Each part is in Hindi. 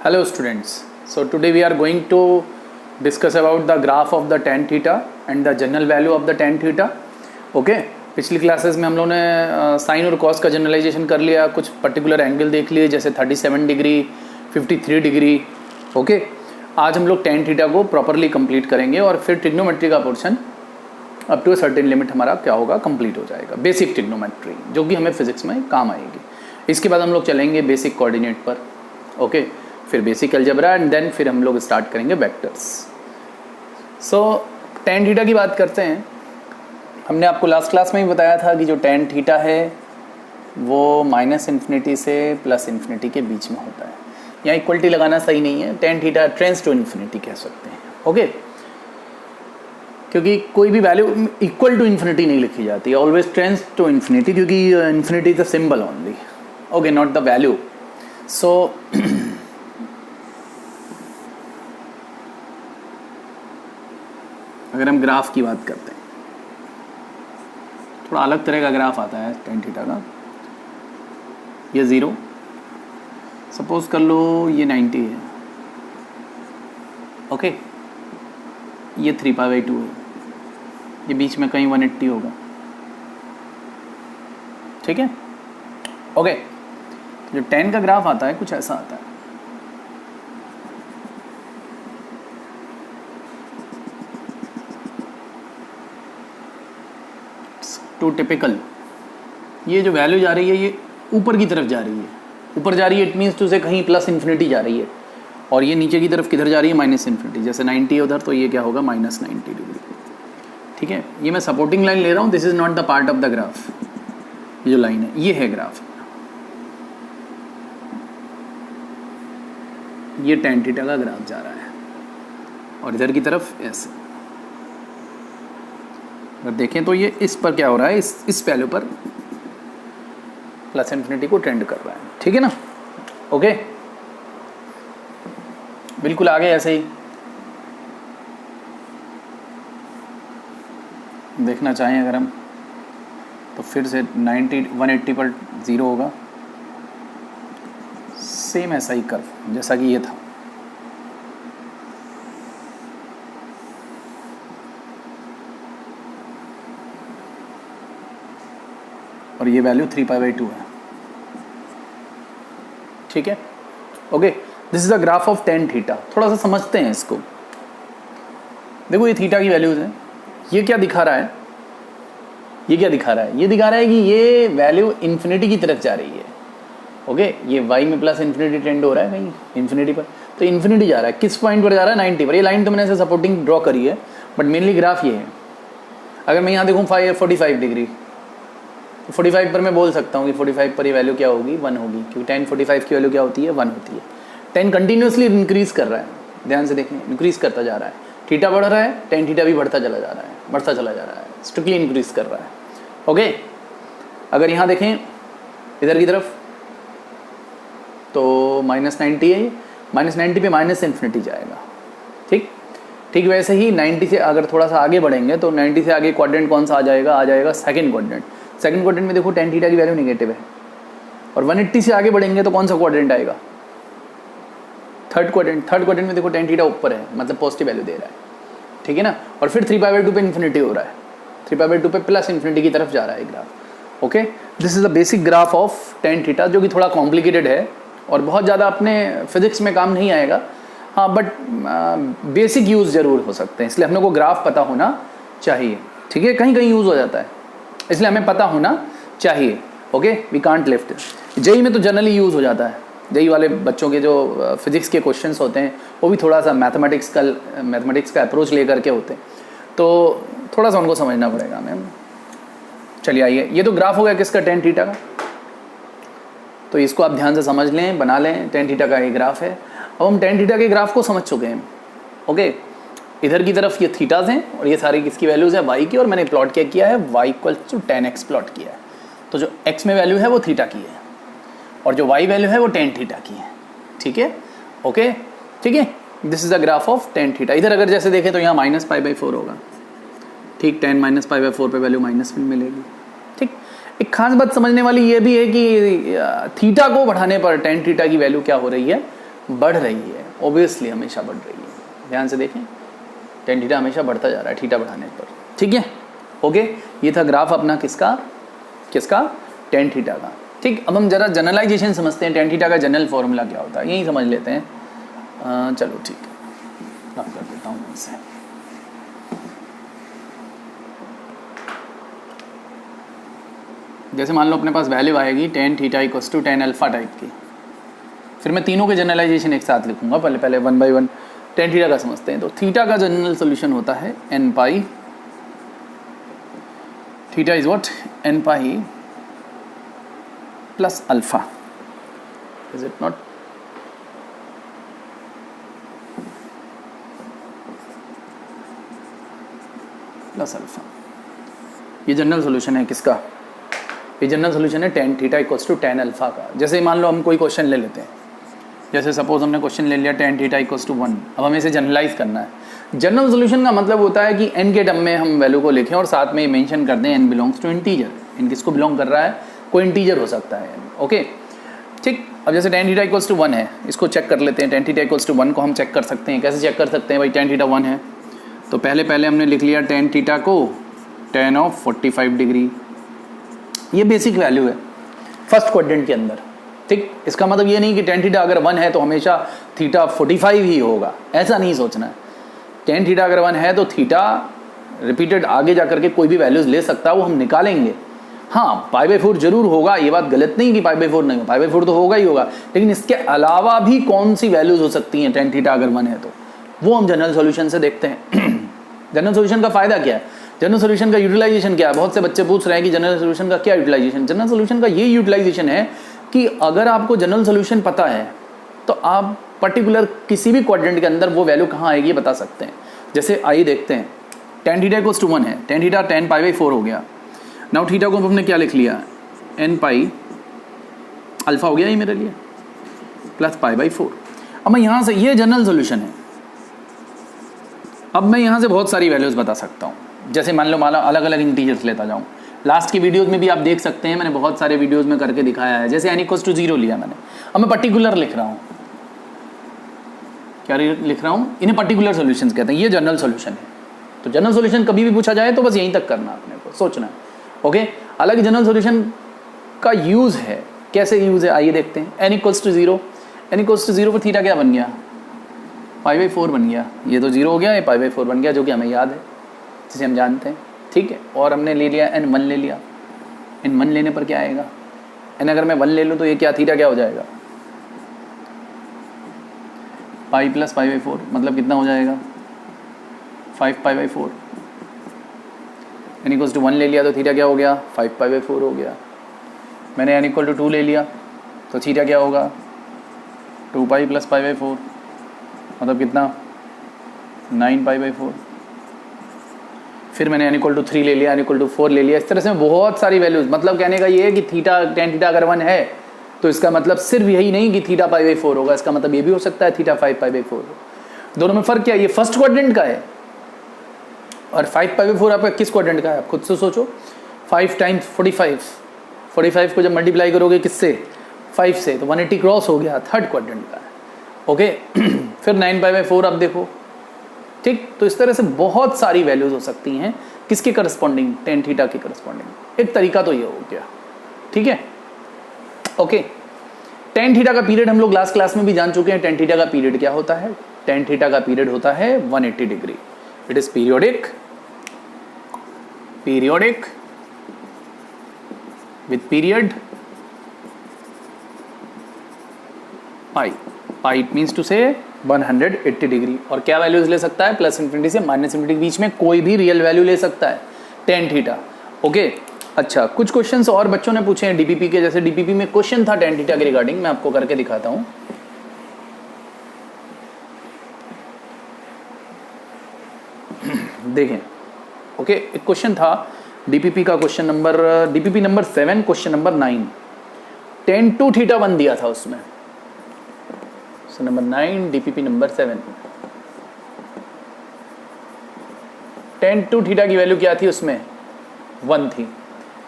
Hello students. So today we are going to discuss about the graph of the tan theta and the general value of the tan theta. Okay. पिछली क्लासेस में हम लोगों ने साइन और कॉस का जनरलाइजेशन कर लिया, कुछ पर्टिकुलर एंगल देख लिए जैसे 37 डिग्री 53 डिग्री. ओके. आज हम लोग tan थीटा को प्रॉपरली कंप्लीट करेंगे और फिर ट्रिग्नोमेट्री का portion up to a certain limit हमारा क्या होगा, कंप्लीट हो जाएगा. बेसिक ट्रिग्नोमेट्री जो कि हमें फिजिक्स में काम आएगी. इसके बाद हम लोग चलेंगे बेसिक कोऑर्डिनेट पर. ओके. फिर बेसिक अलजेब्रा एंड देन फिर हम लोग स्टार्ट करेंगे वेक्टर्स. सो tan थीटा की बात करते हैं. हमने आपको लास्ट क्लास में ही बताया था कि जो tan थीटा है वो -∞ से +∞ के बीच में होता है. यहाँ इक्वलिटी लगाना सही नहीं है. tan theta tends to infinity कह सकते हैं. ओके. क्योंकि कोई भी वैल्यू इक्वल टू इन्फिनिटी नहीं लिखी जाती है, ऑलवेज टेंड्स टू इन्फिनिटी, क्योंकि infinity is the symbol only. Okay, not the value. So अगर हम ग्राफ की बात करते हैं, थोड़ा अलग तरह का ग्राफ आता है tan थीटा का. ये 0 सपोज कर लो, ये 90 है. ओके. ये 3π/2 है. ये बीच में कहीं 180 होगा. ठीक है. ओके. जो tan का ग्राफ आता है कुछ ऐसा आता है. Too typical. ये जो वैल्यू जा रही है ये ऊपर की तरफ जा रही है. ऊपर जा रही है, इट मीन्स टू से कहीं +∞ जा रही है. और ये नीचे की तरफ किधर जा रही है, -∞. जैसे 90 है उधर, तो ये क्या होगा, -90 डिग्री. ठीक है. ये मैं सपोर्टिंग लाइन ले रहा हूँ. This is not the part of the graph. ये जो लाइन है ये है ग्राफ. ये tan थीटा का ग्राफ जा रहा है और इधर की तरफ ऐसे. अगर देखें तो ये इस पर क्या हो रहा है, इस वैल्यू पर +∞ को ट्रेंड कर रहा है. ठीक है ना. ओके. बिल्कुल आगे ऐसे ही देखना चाहें अगर हम, तो फिर से 180 पर 0 होगा. सेम ऐसा ही कर्व जैसा कि ये था. और ये वैल्यू 3π/2 है. ठीक है. Okay. This is the graph of tan theta. थोड़ा सा समझते हैं इसको. देखो ये थीटा की वैल्यूज है. ये क्या दिखा रहा है, ये क्या दिखा रहा है, ये दिखा रहा है कि ये वैल्यू इन्फिनिटी की तरफ जा रही है. ओके. ये y में +∞ ट्रेंड हो रहा है कहीं इन्फिनिटी पर, तो इन्फिनिटी जा रहा है. किस पॉइंट पर जा रहा है, 90 पर. ये लाइन तो मैंने ऐसे सपोर्टिंग ड्रॉ करी है, बट मेनली ग्राफ ये है. अगर मैं यहाँ देखूँ 45 डिग्री, 45 पर मैं बोल सकता हूँ कि 45 पर ये वैल्यू क्या होगी, 1 होगी, क्योंकि tan 45 की वैल्यू क्या होती है, 1 होती है. tan कंटिन्यूसली इंक्रीज कर रहा है. ध्यान से देखें, इंक्रीज करता जा रहा है. थीटा बढ़ रहा है, tan थीटा भी बढ़ता चला जा रहा है, बढ़ता चला जा रहा है, स्ट्रिक्टली इंक्रीज कर रहा है. ओके. अगर यहाँ देखें इधर की तरफ तो -90 है. -90 पे -∞ जाएगा. ठीक वैसे ही 90 से अगर थोड़ा सा आगे बढ़ेंगे तो 90 से आगे क्वाड्रेंट कौन सा आ जाएगा सेकंड क्वाड्रेंट. सेकंड क्वाड्रेंट में देखो tan थीटा की वैल्यू नेगेटिव है. और 180 से आगे बढ़ेंगे तो कौन सा क्वाड्रेंट आएगा, थर्ड क्वाड्रेंट में देखो tan थीटा ऊपर है, मतलब पॉजिटिव वैल्यू दे रहा है. ठीक है ना. और फिर 3π/2 पे इन्फिनिटी हो रहा है. 3π/2 पे +∞ की तरफ जा रहा है graph. Okay. This is the basic graph of tan theta, जो कि थोड़ा कॉम्प्लिकेटेड है और बहुत ज़्यादा अपने फिजिक्स में काम नहीं आएगा. हाँ, बट बेसिक यूज़ ज़रूर हो सकते हैं, इसलिए हम लोग को ग्राफ पता होना चाहिए. ठीक है. कहीं कहीं यूज़ हो जाता है, इसलिए हमें पता होना चाहिए. Okay. We can't lift. JEE में तो जनरली यूज़ हो जाता है. जेई वाले बच्चों के जो फिजिक्स के क्वेश्चंस होते हैं वो भी थोड़ा सा मैथमेटिक्स का अप्रोच लेकर के होते हैं, तो थोड़ा सा उनको समझना पड़ेगा हमें. चलिए आइए, ये तो ग्राफ हो गया किसका, tan थीटा का. तो इसको आप ध्यान से समझ लें, बना लें. tan थीटा का ये ग्राफ है. अब हम tan थीटा के ग्राफ को समझ चुके हैं. ओके. इधर की तरफ ये थीटाज हैं और ये सारी किसकी वैल्यूज़ है, y की. और मैंने प्लॉट क्या किया है, y = tan x प्लॉट किया है. तो जो x में वैल्यू है वो थीटा की है और जो y वैल्यू है वो tan थीटा की है. ठीक है. ओके. ठीक है. This is the graph of tan theta. इधर अगर जैसे देखें तो यहाँ -π/4 होगा. ठीक. tan -π/4 पे वैल्यू माइनस में मिलेगी. ठीक. एक खास बात समझने वाली ये भी है कि थीटा को बढ़ाने पर tan थीटा की वैल्यू क्या हो रही है, बढ़ रही है, ऑब्वियसली हमेशा बढ़ रही है। ध्यान से देखें, टेन थीटा हमेशा बढ़ता जा रहा है थीटा बढ़ाने पर, ठीक है। ओके, ये था ग्राफ अपना किसका टेन थीटा का। ठीक, अब हम जरा जनरलाइजेशन समझते हैं, टेन थीटा का जनरल फॉर्मूला क्या होता है, यही समझ लेते हैं। चलो ठीक है, रफ कर देता हूँ इसे। जैसे मान लो अपने पास वैल्यू आएगी tan theta equals to tan alpha type की, फिर मैं तीनों के जनरलाइजेशन एक साथ लिखूंगा, पहले one by one tan theta का समझते हैं। तो थीटा का जनरल सोल्यूशन होता है n pi, theta is what, n pi plus alpha, is it not? Plus alpha, ये जनरल सोल्यूशन है किसका? ये जनरल सोल्यूशन है tan theta equals to tan alpha का। जैसे मान लो हम कोई क्वेश्चन ले लेते हैं, जैसे सपोज हमने क्वेश्चन ले लिया टेन थीटा इक्वल्स टू 1, अब हमें इसे जनरलाइज करना है। जनरल सोल्यूशन का मतलब होता है कि n के टर्म में हम वैल्यू को लिखें और साथ में मेंशन कर दें n belongs to integer. n किसको बिलोंग कर रहा है? कोई इंटीजर हो सकता है n, ओके ठीक। अब जैसे टेन थीटा इक्वल्स टू 1 है, इसको चेक कर लेते हैं। टेन थीटा इक्वल्स टू 1 को हम चेक कर सकते हैं, कैसे चेक कर सकते हैं भाई? टेन थीटा 1 है तो पहले हमने लिख लिया टेन थीटा को टेन ऑफ 45 डिग्री, ये बेसिक वैल्यू है फर्स्ट क्वाड्रेंट के अंदर, ठीक। इसका मतलब ये नहीं कि टेन थीटा अगर 1 है तो हमेशा थीटा 45 ही होगा, ऐसा नहीं सोचना है। टेन थीटा अगर 1 है तो थीटा रिपीटेड आगे जाकर के कोई भी वैल्यूज ले सकता है, वो हम निकालेंगे। हाँ, पाई बाई 4 जरूर होगा, ये बात गलत नहीं कि पाई बाई 4 नहीं हो, पाई बाई 4 तो होगा ही होगा, लेकिन इसके अलावा भी कौन सी वैल्यूज हो सकती हैं टेन थीटा अगर 1 है तो, वो हम जनरल सोल्यूशन से देखते हैं। जनरल सोल्यूशन का फायदा क्या है? जनरल सोल्यूशन का यूटिलाइजेशन क्या है? बहुत से बच्चे पूछ रहे हैं कि जनरल सोल्यूशन का क्या यूटिलाइजेशन। जनरल सोल्यूशन का ये यूटिलाइजेशन है कि अगर आपको जनरल सोल्यूशन पता है तो आप पर्टिकुलर किसी भी क्वाड्रेंट के अंदर वो वैल्यू कहाँ आएगी बता सकते हैं। जैसे आइए देखते हैं, टेन थीटा इक्वल्स टू 1 है, tan theta tan pi by 4 हो गया। नाउ थीटा को हमने क्या लिख लिया? एन पाई अल्फा हो गया ये मेरे लिए, प्लस पाई बाई 4। अब मैं यहाँ से, ये जनरल सोल्यूशन है, अब मैं यहाँ से बहुत सारी वैल्यूज बता सकता हूँ। जैसे मान लो अलग अलग इंटीजर्स लेता जाऊँ, लास्ट की वीडियोस में भी आप देख सकते हैं, मैंने बहुत सारे वीडियोस में करके दिखाया है। जैसे n इक्वल्स टू 0 लिया मैंने, अब मैं पर्टिकुलर लिख रहा हूँ, क्या लिख रहा हूँ? इन्हें पर्टिकुलर सॉल्यूशंस कहते हैं, ये जनरल सॉल्यूशन है। तो जनरल सॉल्यूशन कभी भी पूछा जाए तो बस यहीं तक करना, अपने को सोचना है, ओके। अलग जनरल सॉल्यूशन का यूज़ है, कैसे यूज़ है आइए देखते हैं। n equals to 0, n equals to 0 पर थीटा क्या बन गया? पाई बाई 4 बन गया। ये तो 0 हो गया, ये पाई बाई 4 बन गया, जो कि हमें याद है, जिसे हम जानते हैं, ठीक है। और हमने ले लिया n1 ले लिया, n1 लेने पर क्या आएगा? n अगर मैं 1 ले लूँ तो ये क्या थीटा क्या हो जाएगा? पाई प्लस पाई बाई 4, मतलब कितना हो जाएगा? 5 pi by 4। n equals to 1 ले लिया तो थीटा क्या हो गया? 5 पाई बाई 4 हो गया। मैंने n इक्वल टू 2 ले लिया तो थीटा क्या होगा? 2 पाई प्लस पाई बाई 4, मतलब कितना? 9 पाई बाई 4। फिर मैंने n इक्वल टू 3 ले लिया, n इक्वल टू 4 ले लिया। इस तरह से बहुत सारी वैल्यूज, मतलब कहने का ये है कि थीटा टेन थीटा अगर 1 है तो इसका मतलब सिर्फ यही नहीं कि थीटा पाई बाई 4 होगा, इसका मतलब ये भी हो सकता है थीटा 5 पाई बाई 4। दोनों में फर्क क्या है? ये फर्स्ट क्वाड्रेंट का है और 5 पाई बाई 4 आपका किस क्वाड्रेंट का है? आप खुद से सोचो। 5 टाइम्स 45 को जब मल्टीप्लाई करोगे किससे? 5 से, तो 180 क्रॉस हो गया, थर्ड क्वाड्रेंट का है, ओके। फिर 9 पाई बाई 4 आप देखो, ठीक। तो इस तरह से बहुत सारी वैल्यूज हो सकती हैं, किसके करस्पॉन्डिंग? टेन थीटा के करस्पॉन्डिंग। एक तरीका तो ये हो गया, ठीक है, ओके। टेन थीटा का पीरियड हम लोग लास्ट क्लास में भी जान चुके हैं। टेन थीटा का पीरियड क्या होता है? टेन थीटा का पीरियड होता है 180 degree. It is periodic with period pi it means to say 180 degree. और क्या वैल्यूज ले सकता है? प्लस इन्फिनिटी से माइनस इन्फिनिटी के बीच में कोई भी रियल वैल्यू ले सकता है टेन थीटा, ओके। अच्छा, कुछ क्वेश्चंस और बच्चों ने पूछे हैं डीपीपी के। जैसे डीपीपी में क्वेश्चन था टेन थीटा के रिगार्डिंग, मैं आपको करके दिखाता हूं। देखें, ओके, एक क्वेश्चन था डीपीपी का, question number DPP number 7 question number 9, tan two theta 1 दिया था उसमें। Number 9 DPP number 7, tan two theta की वैल्यू क्या थी उसमें? 1 थी,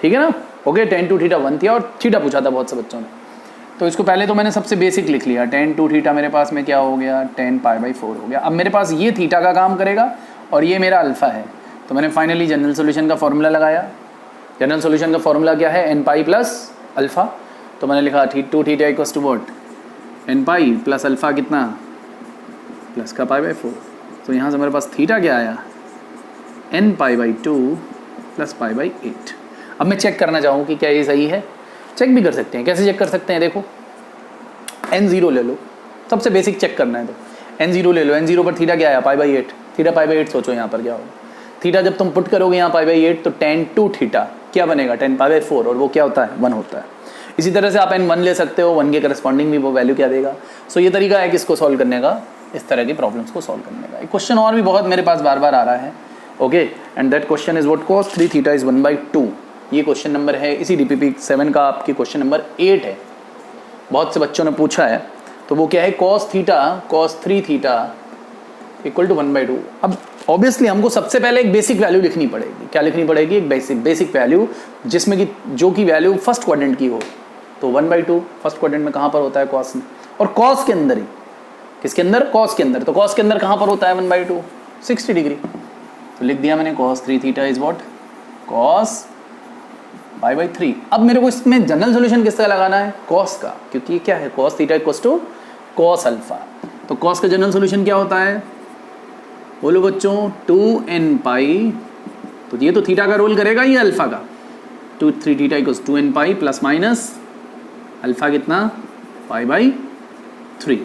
ठीक है ना, ओके। टेन टू थीटा 1 थी और थीटा पूछा था बहुत से बच्चों ने। तो इसको पहले तो मैंने सबसे बेसिक लिख लिया, tan 2 थीटा मेरे पास में क्या हो गया, tan π/4 हो गया। अब मेरे पास ये थीटा का काम करेगा और ये मेरा अल्फा है, तो मैंने फाइनली जनरल सोल्यूशन का फॉर्मूला लगाया। जनरल सोल्यूशन का फॉर्मूला क्या है, n पाई प्लस अल्फा। तो मैंने लिखा 2 theta equals to what, n pi plus alpha कितना, प्लस का π/4। तो यहाँ से मेरे पास थीटा क्या आया, n π/2 प्लस π/8। अब मैं चेक करना चाहूँ कि क्या ये सही है। चेक भी कर सकते हैं, कैसे चेक कर सकते हैं, देखो n0 ले लो, सबसे बेसिक चेक करना है। तो n0 ले लो, n0 पर थीटा क्या आया, π/8। थीटा π/8 सोचो यहाँ पर क्या होगा, थीटा जब तुम पुट करोगे यहाँ π/8 तो tan 2 थीटा क्या बनेगा, tan π/4, और वो क्या होता है, 1 होता है। इसी तरह से आप n1 ले सकते हो, 1 के करस्पॉन्डिंग भी वो वैल्यू क्या देगा। सो ये तरीका है कि इसको सॉल्व करने का, इस तरह की प्रॉब्लम्स को सॉल्व करने का। एक क्वेश्चन और भी बहुत मेरे पास बार बार आ रहा है, okay, and that question is what cos 3 theta is 1/2। ये क्वेश्चन नंबर है इसी DPP 7 का, आपकी क्वेश्चन नंबर 8 है। बहुत से बच्चों ने पूछा है, तो वो क्या है, cos 3 थीटा इक्वल टू 1/2। अब ऑब्वियसली हमको सबसे पहले एक बेसिक वैल्यू लिखनी पड़ेगी। क्या लिखनी पड़ेगी, एक बेसिक वैल्यू, जिसमें कि जो की वैल्यू फर्स्ट क्वाड्रेंट की हो। तो 1/2 फर्स्ट क्वाड्रेंट में कहाँ पर होता है, cos में, और cos के अंदर ही, किसके अंदर, cos के अंदर। तो cos के अंदर कहाँ पर होता है 1/2, 60 डिग्री। तो लिख दिया मैंने cos 3 theta is what, cos π/3। अब मेरे को इसमें जनरल सोल्यूशन किसका लगाना है, cos का, क्योंकि ये क्या है, cos theta equals to cos alpha. तो cos का जनरल सोल्यूशन क्या होता है, बोलो बच्चों, 2n पाई। तो ये तो थीटा का रोल करेगा, ये अल्फा का, 3 theta equals 2n pi plus minus alpha कितना, π/3।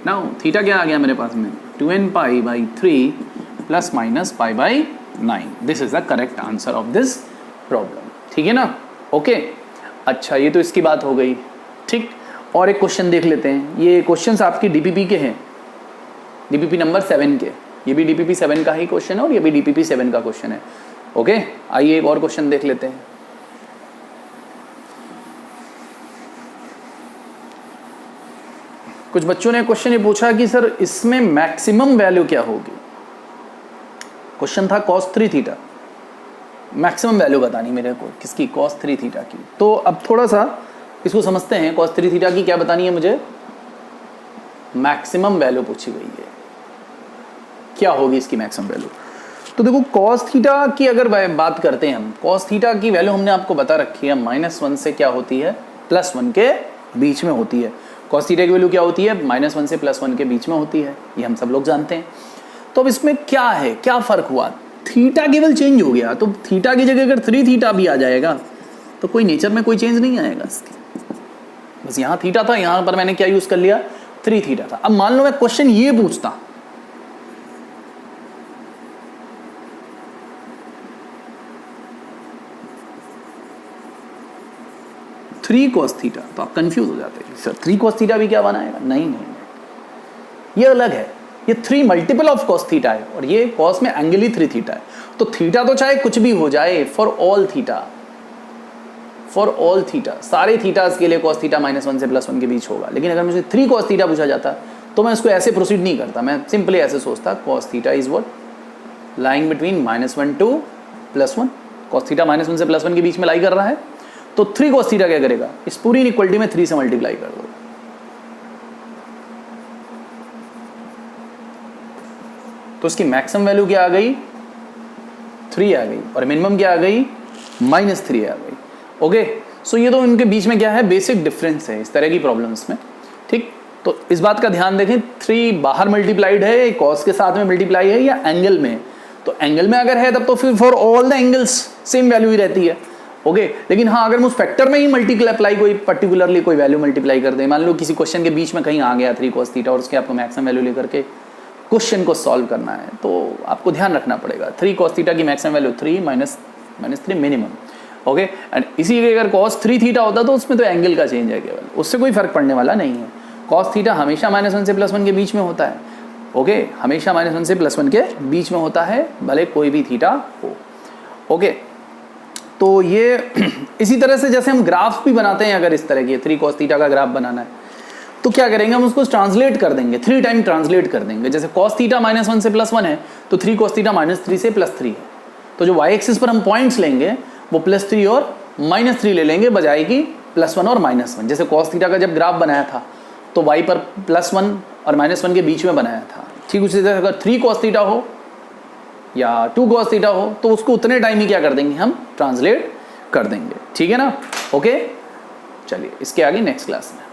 नाउ थीटा क्या आ गया मेरे पास में, 2n π/3 plus minus π/9। This is the correct answer of this problem, ठीक है ना, ओके। अच्छा, ये तो इसकी बात हो गई, ठीक। और एक क्वेश्चन देख लेते हैं। ये क्वेश्चंस आपकी DPP के हैं, DPP नंबर 7 के। ये भी DPP 7 का ही क्वेश्चन है और ये भी DPP 7 का क्वेश्चन है, ओके। आइए एक और क्वेश्चन देख लेते हैं। कुछ बच्चों ने क्वेश्चन ये पूछा कि सर इसमें मैक्सिमम वैल्यू क्या होगी। क्वेश्चन था cos 3 थीटा, मैक्सिमम वैल्यू बतानी मेरे को, किसकी, cos 3 थीटा की। तो अब थोड़ा सा इसको समझते हैं। cos 3 थीटा की क्या बतानी है मुझे, मैक्सिमम वैल्यू पूछी गई है, क्या होगी इसकी मैक्सिमम वैल्यू। तो देखो cos थीटा की अगर बात करते हैं हम, cos थीटा की वैल्यू हमने आपको बता रखी है, -1 से क्या होती है, +1 के बीच में होती है। cos थीटा की वैल्यू क्या होती है, -1 से +1 के बीच में होती है, ये हम सब लोग जानते हैं। तो अब इसमें क्या है, क्या फर्क हुआ, थीटा केवल चेंज हो गया। तो थीटा की जगह अगर 3 थीटा भी आ जाएगा तो कोई नेचर में कोई चेंज नहीं आएगा इसकी। बस यहाँ थीटा था, यहाँ पर मैंने क्या यूज कर लिया, 3 थीटा था। अब मान लो मैं क्वेश्चन ये पूछता, थ्री cos थीटा, तो आप कंफ्यूज हो जाते हैं, सर 3 cos थीटा भी क्या बनाएगा, नहीं, ये अलग है, ये 3 मल्टीपल ऑफ cos थीटा है, और ये cos में एंगल ही 3 थीटा है। तो थीटा तो चाहे कुछ भी हो जाए, फॉर ऑल थीटा, सारे थीटास के लिए cos थीटा -1 से +1 के बीच होगा। लेकिन अगर मुझे 3 cos थीटा पूछा जाता तो मैं इसको ऐसे प्रोसीड नहीं करता, मैं सिंपली ऐसे सोचता, cos theta is what, lying between -1 to +1। cos theta -1 से +1 के बीच में लाई कर रहा है, तो 3 cos थीटा क्या करेगा, इस पूरी इनइक्वालिटी में 3 से मल्टीप्लाई कर दो। तो इसकी मैक्सिमम वैल्यू क्या आ गई, 3 आ गई, और मिनिमम क्या आ गई, -3 आ गई, ओके। सो ये तो इनके बीच में क्या है, बेसिक डिफरेंस है इस तरह की प्रॉब्लम्स में, ठीक। तो इस बात का ध्यान देखें, 3 बाहर मल्टीप्लाइड है, cos के साथ में मल्टीप्लाई है, या एंगल में। तो एंगल में अगर है तब तो फिर for all the angles same value ही रहती है, ओके। लेकिन हाँ, अगर मैं उस फैक्टर में ही मल्टीप्लाई कोई पर्टिकुलरली कोई वैल्यू मल्टीप्लाई कर दे, मान लो किसी क्वेश्चन के बीच में कहीं आ गया 3 cos थीटा, और उसके आपको मैक्सिमम वैल्यू लेकर के क्वेश्चन को सॉल्व करना है, तो आपको ध्यान रखना पड़ेगा 3 cos थीटा की maximum value 3 -3 minimum, okay. And इसी के अगर cos 3 थीटा होता तो उसमें तो एंगल का चेंज है केवल, उससे कोई फर्क पड़ने वाला नहीं है। cos थीटा हमेशा -1 से +1 के बीच में होता है, ओके, हमेशा -1 से +1 के बीच में होता है, भले कोई भी थीटा हो, ओके। तो ये इसी तरह से जैसे हम ग्राफ भी बनाते हैं, अगर इस तरह की 3 cos थीटा का ग्राफ बनाना है तो क्या करेंगे, हम उसको ट्रांसलेट कर देंगे, 3 टाइम ट्रांसलेट कर देंगे। जैसे cos थीटा -1 से +1 है, तो 3 cos थीटा -3 से +3 है। तो जो y एक्सिस पर हम पॉइंट्स लेंगे वो +3 और -3 ले लेंगे, बजाय कि +1 और -1, जैसे cos थीटा का जब ग्राफ बनाया था तो y पर +1 और -1 के बीच में बनाया था। ठीक उसी तरह अगर 3 cos थीटा हो या 2 cos थीटा हो तो उसको उतने टाइम ही क्या कर देंगे, हम ट्रांसलेट कर देंगे। ठीक है ना, ओके। चलिए इसके आगे नेक्स्ट क्लास में।